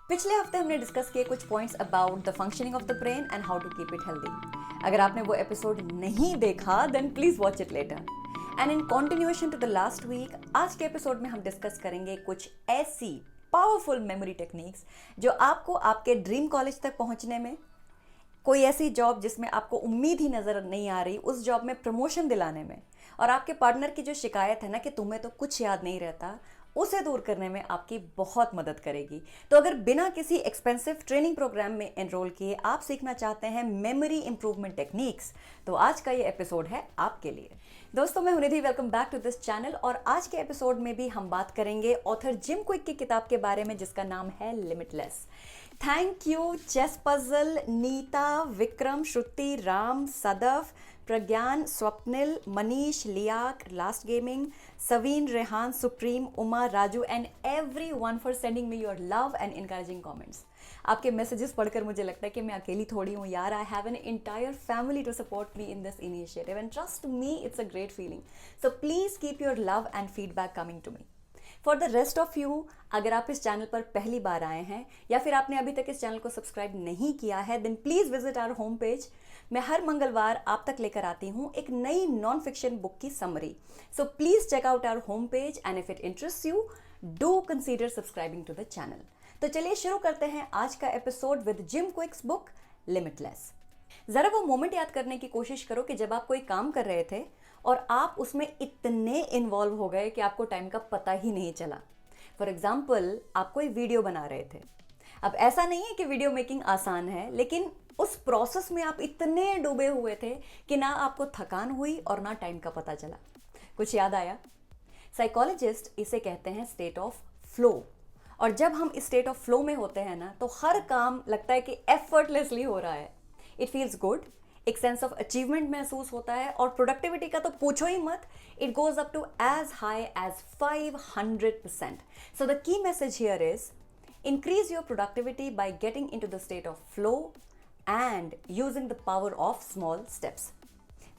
पिछले हफ्ते हमने डिस्कस किए कुछ points about the functioning of the brain and how to keep it healthy. अगर आपने वो एपिसोड नहीं देखा then please watch it later. And in continuation to the last week, आज के एपिसोड में हम डिस्कस करेंगे कुछ ऐसी पावरफुल मेमोरी टेक्निक्स जो आपको आपके ड्रीम कॉलेज तक पहुंचने में, कोई ऐसी जॉब जिसमें आपको उम्मीद ही नजर नहीं आ रही उस जॉब में प्रमोशन दिलाने में, और आपके पार्टनर की जो शिकायत है ना कि तुम्हें तो कुछ याद नहीं रहता, उसे दूर करने में आपकी बहुत मदद करेगी। तो अगर बिना किसी एक्सपेंसिव ट्रेनिंग प्रोग्राम में एनरोल किए आप सीखना चाहते हैं मेमोरी इंप्रूवमेंट टेक्निक्स, तो आज का ये एपिसोड है आपके लिए। दोस्तों, मैं हूं Nidhi, welcome back to this channel. और आज के एपिसोड में भी हम बात करेंगे ऑथर जिम क्विक की किताब के बारे में जिसका नाम है limitless. Thank you chess puzzle, Neeta, Vikram, Shruti, Ram, Sadaf, Pragyan, Swapnil, Manish, Liyaq, last gaming, Saveen, Rehan, supreme, Uma, Raju and everyone for sending me your love and encouraging comments. आपके मैसेजेस पढ़कर मुझे लगता है कि मैं अकेली थोड़ी हूँ यार। I have an entire family to support me in this initiative and trust me, it's a great feeling. So please keep your love and feedback coming to me. For the rest of you, अगर आप इस channel पर पहली बार आए हैं या फिर आपने अभी तक इस चैनल को सब्सक्राइब नहीं किया है, then please visit our home page. मैं हर मंगलवार आप तक लेकर आती हूँ एक नई नॉन फिक्शन बुक की समरी। So please check out our home page and if it interest you, do consider subscribing to the channel. तो चलिए शुरू करते हैं आज का episode with Jim Kwik's book Limitless. जरा वो मोमेंट याद करने की कोशिश करो कि जब आप कोई काम कर रहे थे और आप उसमें इतने इन्वॉल्व हो गए कि आपको टाइम का पता ही नहीं चला। फॉर एग्जाम्पल, आप कोई वीडियो बना रहे थे। अब ऐसा नहीं है कि वीडियो मेकिंग आसान है, लेकिन उस प्रोसेस में आप इतने डूबे हुए थे कि ना आपको थकान हुई और ना टाइम का पता चला। कुछ याद आया? साइकोलॉजिस्ट इसे कहते हैं स्टेट ऑफ फ्लो। और जब हम इस स्टेट ऑफ फ्लो में होते हैं ना, तो हर काम लगता है कि एफर्टलेसली हो रहा है। इट फील्स गुड, एक सेंस ऑफ अचीवमेंट महसूस होता है, और प्रोडक्टिविटी का तो पूछो ही मत, it goes up to as high as 500%। So the key message here is increase your productivity by getting into the state of flow and using the power of small steps।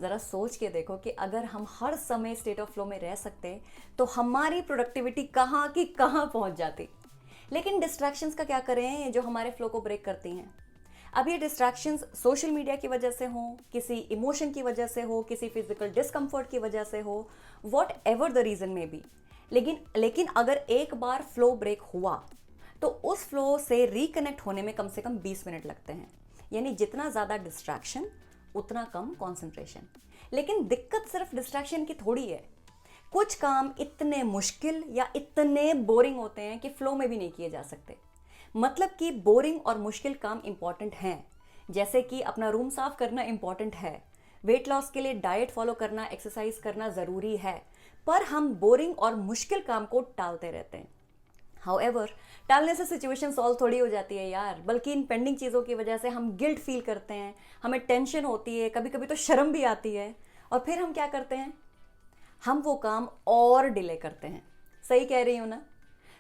जरा सोच के देखो कि अगर हम हर समय स्टेट ऑफ फ्लो में रह सकते तो हमारी प्रोडक्टिविटी कहाँ की कहाँ पहुंच जाती। लेकिन डिस्ट्रैक्शंस का क्या करें जो हमारे फ्लो को ब्रेक करती हैं। अब ये डिस्ट्रैक्शंस सोशल मीडिया की वजह से हो, किसी इमोशन की वजह से हो, किसी फिजिकल डिस्कम्फर्ट की वजह से हो, वॉट एवर द रीजन में बी, लेकिन अगर एक बार फ्लो ब्रेक हुआ तो उस फ्लो से रिकनेक्ट होने में कम से कम 20 मिनट लगते हैं। यानी जितना ज़्यादा डिस्ट्रैक्शन उतना कम कंसंट्रेशन। लेकिन दिक्कत सिर्फ डिस्ट्रैक्शन की थोड़ी है। कुछ काम इतने मुश्किल या इतने बोरिंग होते हैं कि फ्लो में भी नहीं किए जा सकते। मतलब कि बोरिंग और मुश्किल काम इंपॉर्टेंट हैं, जैसे कि अपना रूम साफ करना इंपॉर्टेंट है, वेट लॉस के लिए डाइट फॉलो करना, एक्सरसाइज करना ज़रूरी है, पर हम बोरिंग और मुश्किल काम को टालते रहते हैं। हाउएवर, टालने से सिचुएशन सॉल्व थोड़ी हो जाती है यार, बल्कि इन पेंडिंग चीज़ों की वजह से हम गिल्ट फील करते हैं, हमें टेंशन होती है, कभी कभी तो शर्म भी आती है, और फिर हम क्या करते हैं, हम वो काम और डिले करते हैं। सही कह रही हूँ ना?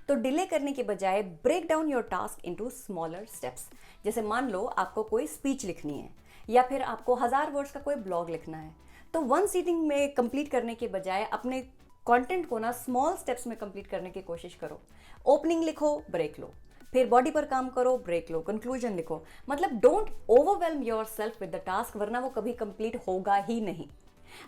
तो डिले करने के बजाय break down your task into smaller steps. जैसे मान लो आपको कोई स्पीच लिखनी है या फिर आपको 1000 वर्ड्स का कोई ब्लॉग लिखना है, तो वन सीटिंग में कंप्लीट करने के बजाय अपने कंटेंट को ना स्मॉल स्टेप्स में कंप्लीट करने की कोशिश करो। ओपनिंग लिखो, ब्रेक लो, फिर बॉडी पर काम करो, ब्रेक लो, कंक्लूजन लिखो। मतलब don't overwhelm yourself with the task, वरना वो कभी कंप्लीट होगा ही नहीं।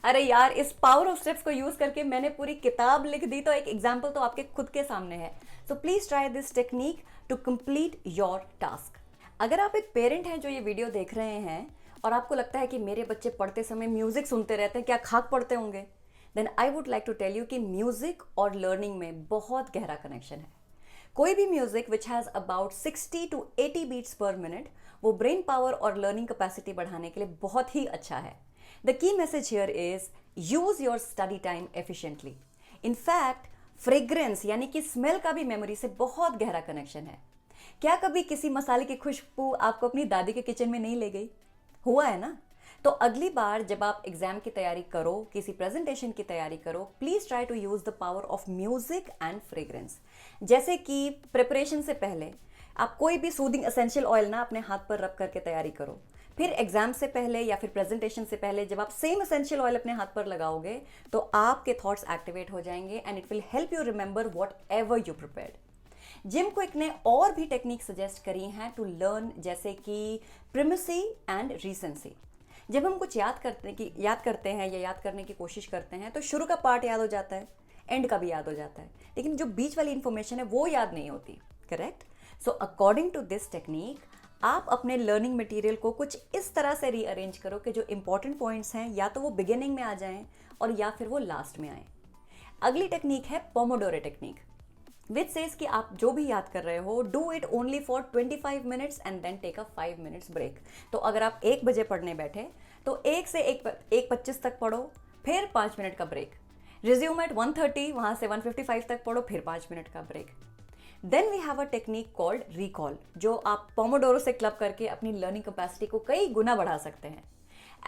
अरे यार, इस पावर ऑफ स्टेप्स को यूज करके मैंने पूरी किताब लिख दी, तो एक एग्जाम्पल तो आपके खुद के सामने है। So please try this technique to complete your task. अगर आप एक पेरेंट हैं जो ये वीडियो देख रहे हैं और आपको लगता है कि मेरे बच्चे पढ़ते समय म्यूजिक सुनते रहते हैं, क्या खाक पढ़ते होंगे, then I would like to tell you कि म्यूजिक और लर्निंग में बहुत गहरा कनेक्शन है। कोई भी music which has about 60 to 80 beats per minute, वो ब्रेन पावर और लर्निंग कैपेसिटी बढ़ाने के लिए बहुत ही अच्छा है। The key message here is use your study time efficiently. In fact fragrance यानी कि स्मेल का भी मेमोरी से बहुत गहरा कनेक्शन है। क्या कभी किसी मसाले की खुशबू आपको अपनी दादी के किचन में नहीं ले गई? हुआ है ना? तो अगली बार जब आप एग्जाम की तैयारी करो, किसी प्रेजेंटेशन की तैयारी करो, please try to use the power of music and fragrance. जैसे कि प्रिपरेशन से पहले आप कोई भी सूदिंग एसेंशियल ऑयल ना अपने हाथ पर रब करके तैयारी करो। फिर एग्जाम से पहले या फिर प्रेजेंटेशन से पहले जब आप सेम एसेंशियल ऑयल अपने हाथ पर लगाओगे तो आपके थॉट्स एक्टिवेट हो जाएंगे and it will help you remember what ever you prepared. Gym quick ने और भी टेक्निक सजेस्ट करी हैं टू लर्न, जैसे कि प्रिमेसी एंड रीसेंसी। जब हम कुछ याद करते हैं या याद करने की कोशिश करते हैं तो शुरू का पार्ट याद हो जाता है, एंड का भी याद हो जाता है, लेकिन जो बीच वाली इंफॉर्मेशन है वो याद नहीं होती। Correct? So according to this technique आप अपने लर्निंग मटेरियल को कुछ इस तरह से रीअरेंज करो कि जो इंपॉर्टेंट पॉइंट्स हैं या तो वो बिगिनिंग में आ जाएं और या फिर वो लास्ट में आए। अगली टेक्निक है पोमोडोरो टेक्निक, विच सेज कि आप जो भी याद कर रहे हो do it only for 25 minutes and then take a 5 minutes break. तो अगर आप 1 बजे पढ़ने बैठे तो 1 से 1:25 तक पढ़ो, फिर 5 मिनट का ब्रेक। रिज्यूम एट 1:30, वहाँ से 1:55 तक पढ़ो, फिर 5 मिनट का break. Then we have a technique called recall, जो आप पोमोडोरो से क्लब करके अपनी लर्निंग कैपेसिटी को कई गुना बढ़ा सकते हैं।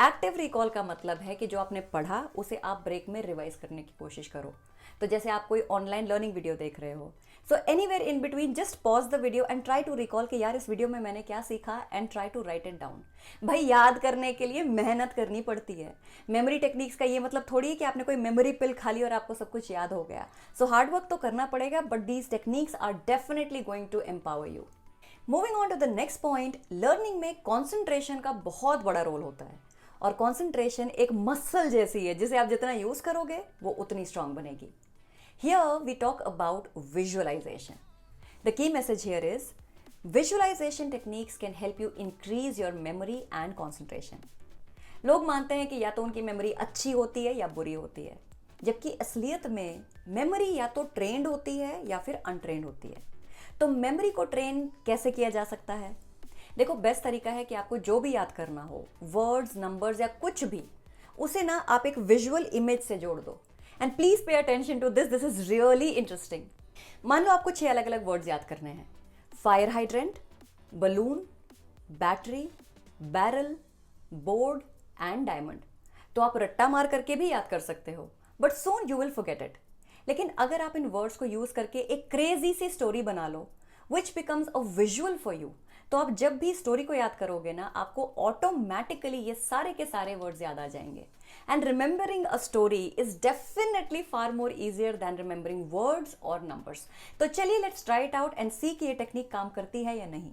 एक्टिव रिकॉल का मतलब है कि जो आपने पढ़ा उसे आप ब्रेक में रिवाइज करने की कोशिश करो। तो जैसे आप कोई ऑनलाइन लर्निंग वीडियो देख रहे हो, so anywhere in between just pause the video and try to recall कि यार इस वीडियो में मैंने क्या सीखा, and try to write it down. भाई याद करने के लिए मेहनत करनी पड़ती है। मेमोरी टेक्निक्स का ये मतलब थोड़ी है कि आपने कोई मेमोरी पिल खा ली और आपको सब कुछ याद हो गया। सो हार्ड वर्क तो करना पड़ेगा, but these techniques are definitely going to empower you. Moving on to the next point, learning में कॉन्सेंट्रेशन का बहुत बड़ा रोल होता है, और कॉन्सेंट्रेशन एक मसल जैसी है जिसे आप जितना यूज करोगे वो उतनी स्ट्रांग बनेगी। Here we talk about visualization. The key message here is visualization techniques can help you increase your memory and concentration. लोग मानते हैं कि या तो उनकी मेमोरी अच्छी होती है या बुरी होती है, जबकि असलियत में मेमोरी या तो ट्रेंड होती है या फिर अनट्रेंड होती है। तो मेमोरी को ट्रेन कैसे किया जा सकता है? देखो, बेस्ट तरीका है कि आपको जो भी याद करना हो, वर्ड्स, नंबर्स या कुछ भी, उसे ना आप एक विजुअल इमेज से जोड़ दो। And please pay attention to this is really interesting. मान लो आपको 6 अलग अलग वर्ड्स याद करने हैं: fire hydrant, balloon, battery, barrel, board and diamond. तो आप रट्टा मार करके भी याद कर सकते हो, but soon you will forget it. लेकिन अगर आप इन वर्ड्स को यूज करके एक क्रेजी सी स्टोरी बना लो which becomes a visual for you, तो आप जब भी स्टोरी को याद करोगे ना, आपको ऑटोमेटिकली ये सारे के सारे वर्ड्स याद आ जाएंगे। And remembering a story is definitely far more easier than remembering words और नंबर्स। तो चलिए let's try it out and see कि ये टेक्निक काम करती है या नहीं।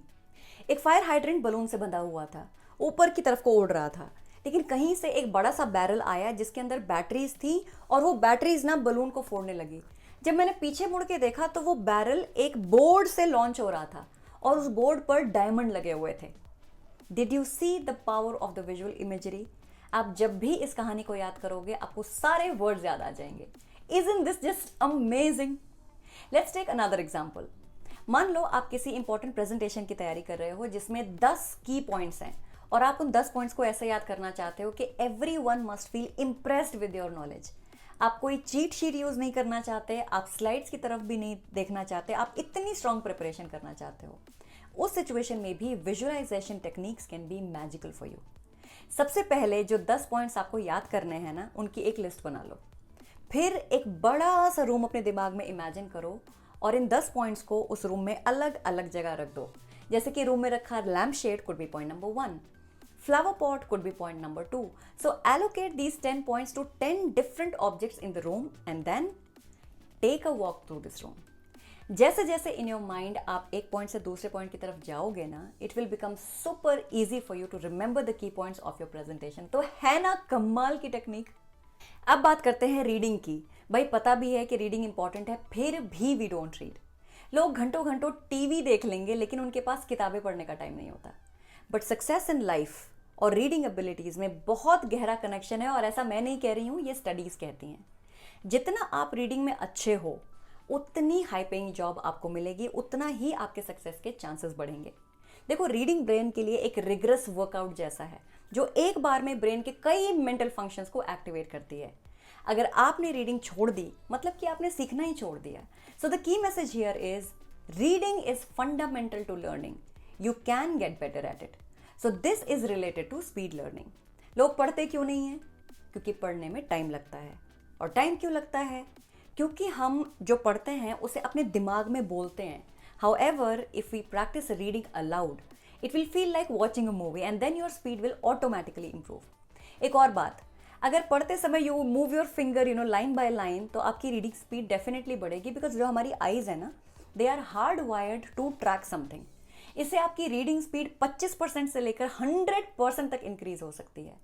एक फायर हाइड्रेंट बलून से बंधा हुआ था, ऊपर की तरफ को उड़ रहा था, लेकिन कहीं से एक बड़ा सा बैरल आया जिसके अंदर बैटरीज थी, और वो बैटरीज ना बलून को फोड़ने लगी। जब मैंने पीछे मुड़ के देखा तो वो बैरल एक बोर्ड से लॉन्च हो रहा था और उस बोर्ड पर डायमंड लगे हुए थे। Did you see the power of the visual imagery? आप जब भी इस कहानी को याद करोगे आपको सारे वर्ड्स याद आ जाएंगे। Isn't this just amazing? Let's take another example. मान लो आप किसी इंपॉर्टेंट प्रेजेंटेशन की तैयारी कर रहे हो जिसमें 10 की पॉइंट्स हैं, और आप उन 10 पॉइंट्स को ऐसे याद करना चाहते हो कि everyone must feel impressed with your knowledge. आप कोई चीट शीट यूज नहीं करना चाहते, आप स्लाइड्स की तरफ भी नहीं देखना चाहते, आप इतनी स्ट्रांग प्रिपरेशन करना चाहते हो। उस सिचुएशन में भी visualisation techniques can be magical for you. सबसे पहले जो 10 पॉइंट्स आपको याद करने हैं ना, उनकी एक लिस्ट बना लो। फिर एक बड़ा सा रूम अपने दिमाग में इमेजिन करो और इन 10 पॉइंट्स को उस रूम में अलग अलग जगह रख दो। जैसे कि रूम में रखा lamp shade could be point number 1, flower pot could be point number 2. So allocate these 10 points to 10 different objects in the room and then take a walk through this room. जैसे जैसे in your mind आप एक point से दूसरे point की तरफ जाओगे ना, it will become super easy for you to remember the key points of your presentation. तो है ना कमाल की टेक्निक। अब बात करते हैं रीडिंग की। भाई पता भी है कि रीडिंग इंपॉर्टेंट है, फिर भी वी डोंट रीड। लोग घंटों घंटों टीवी देख लेंगे लेकिन उनके पास किताबें पढ़ने का टाइम नहीं होता। बट सक्सेस इन लाइफ और रीडिंग एबिलिटीज़ में बहुत गहरा कनेक्शन है, और ऐसा मैं नहीं कह रही हूँ, ये स्टडीज़ कहती हैं। जितना आप रीडिंग में अच्छे हो उतनी हाई पेइंग जॉब आपको मिलेगी, उतना ही आपके सक्सेस के चांसेस बढ़ेंगे। देखो, रीडिंग ब्रेन के लिए एक रिगरस वर्कआउट जैसा है जो एक बार में ब्रेन के कई मेंटल फंक्शंस को एक्टिवेट करती है। अगर आपने रीडिंग छोड़ दी मतलब कि आपने सीखना ही छोड़ दिया। So the key message here is reading is fundamental to learning. You can get better at it. So this is related to speed learning. लोग पढ़ते क्यों नहीं हैं? क्योंकि पढ़ने में टाइम लगता है। और टाइम क्यों लगता है? क्योंकि हम जो पढ़ते हैं उसे अपने दिमाग में बोलते हैं। However, if we practice reading aloud, it will feel like watching a movie and then your speed will automatically improve. एक और बात, अगर पढ़ते समय you move your finger line by line, तो आपकी रीडिंग स्पीड डेफिनेटली बढ़ेगी, बिकॉज जो हमारी आईज है ना, they are hard wired to track something. इससे आपकी रीडिंग स्पीड 25% से लेकर 100% तक इंक्रीज हो सकती है।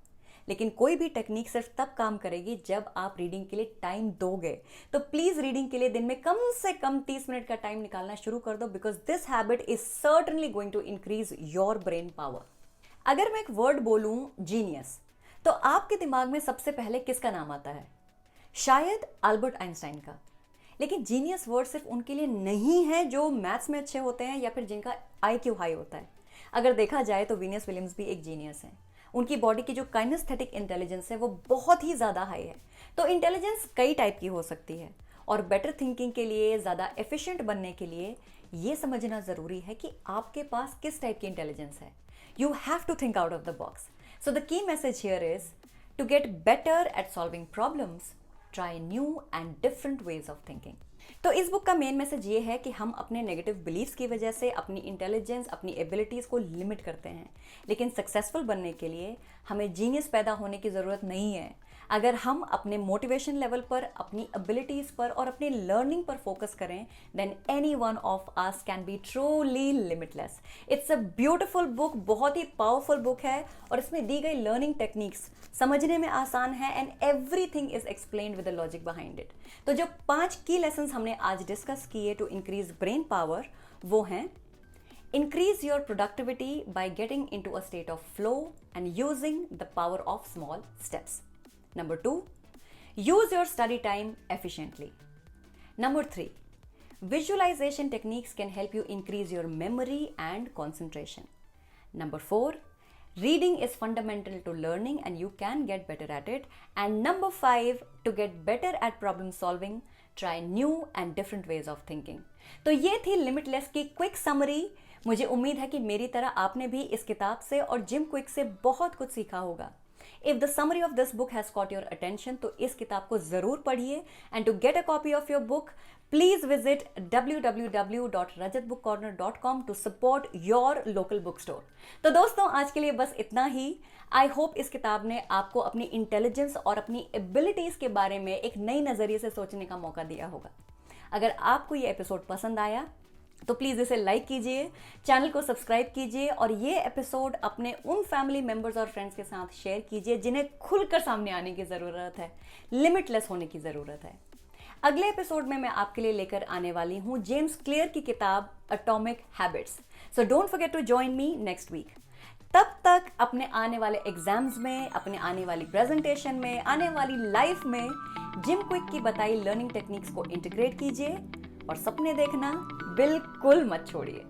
लेकिन कोई भी टेक्निक सिर्फ तब काम करेगी जब आप रीडिंग के लिए टाइम दोगे। तो प्लीज रीडिंग के लिए दिन में कम से कम 30 मिनट का टाइम निकालना शुरू कर दो, because this habit is certainly going to increase your brain power. अगर मैं एक वर्ड बोलूं जीनियस, तो आपके दिमाग में सबसे पहले किसका नाम आता है? शायद अल्बर्ट आइंस्टाइन का। लेकिन जीनियस वर्ड सिर्फ उनके लिए नहीं है जो मैथ्स में अच्छे होते हैं या फिर जिनका IQ हाई होता है। अगर देखा जाए तो वीनस विलियम्स भी एक जीनियस हैं। उनकी बॉडी की जो काइनेस्थेटिक इंटेलिजेंस है वो बहुत ही ज़्यादा हाई है। तो इंटेलिजेंस कई टाइप की हो सकती है, और बेटर थिंकिंग के लिए, ज़्यादा एफिशिएंट बनने के लिए ये समझना ज़रूरी है कि आपके पास किस टाइप की इंटेलिजेंस है। You have to think out of the box. So the key message here is to get better at solving problems, try new and different ways of thinking. तो इस बुक का मेन मैसेज ये है कि हम अपने negative beliefs की वजह से अपनी इंटेलिजेंस, अपनी एबिलिटीज़ को लिमिट करते हैं। लेकिन सक्सेसफुल बनने के लिए हमें जीनियस पैदा होने की ज़रूरत नहीं है। अगर हम अपने मोटिवेशन लेवल पर, अपनी एबिलिटीज़ पर और अपनी लर्निंग पर फोकस करें, then any one of us can be truly limitless. It's a beautiful book, बहुत ही पावरफुल बुक है, और इसमें दी गई लर्निंग टेक्निक्स समझने में आसान है, and everything is explained with the logic behind it. तो जो 5 की लेसन हमने आज डिस्कस किए टू इंक्रीज ब्रेन पावर, वो हैं: increase your productivity by getting into a state of flow and using the power of small steps. Number 2, use your study time efficiently. Number 3, visualization techniques can help you increase your memory and concentration. Number 4, reading is fundamental to learning and you can get better at it. And number 5, to get better at problem solving, try new and different ways of thinking. तो ये थी limitless की quick summary. मुझे उम्मीद है कि मेरी तरह आपने भी इस किताब से और जिम क्विक से बहुत कुछ सीखा होगा। If the summary of this book has caught your attention, तो इस किताब को ज़रूर पढ़िए। And to get a copy of your book, please visit www.rajatbookcorner.com to support your local bookstore. तो दोस्तों, आज के लिए बस इतना ही। आई होप इस किताब ने आपको अपनी इंटेलिजेंस और अपनी एबिलिटीज़ के बारे में एक नई नज़रिए से सोचने का मौका दिया होगा। अगर आपको ये एपिसोड पसंद आया तो प्लीज़ इसे लाइक कीजिए, चैनल को सब्सक्राइब कीजिए, और ये एपिसोड अपने उन फैमिली मेम्बर्स और फ्रेंड्स के साथ शेयर कीजिए जिन्हें खुलकर सामने आने की ज़रूरत है, लिमिटलेस होने की ज़रूरत है। अगले एपिसोड में मैं आपके लिए लेकर आने वाली हूँ जेम्स क्लियर की किताब Atomic Habits. So don't forget to join me next week. तब तक अपने आने वाले एग्जाम्स में, अपने आने वाली प्रेजेंटेशन में, आने वाली लाइफ में जिम क्विक की बताई लर्निंग टेक्निक्स को इंटीग्रेट कीजिए, और सपने देखना बिल्कुल मत छोड़िए।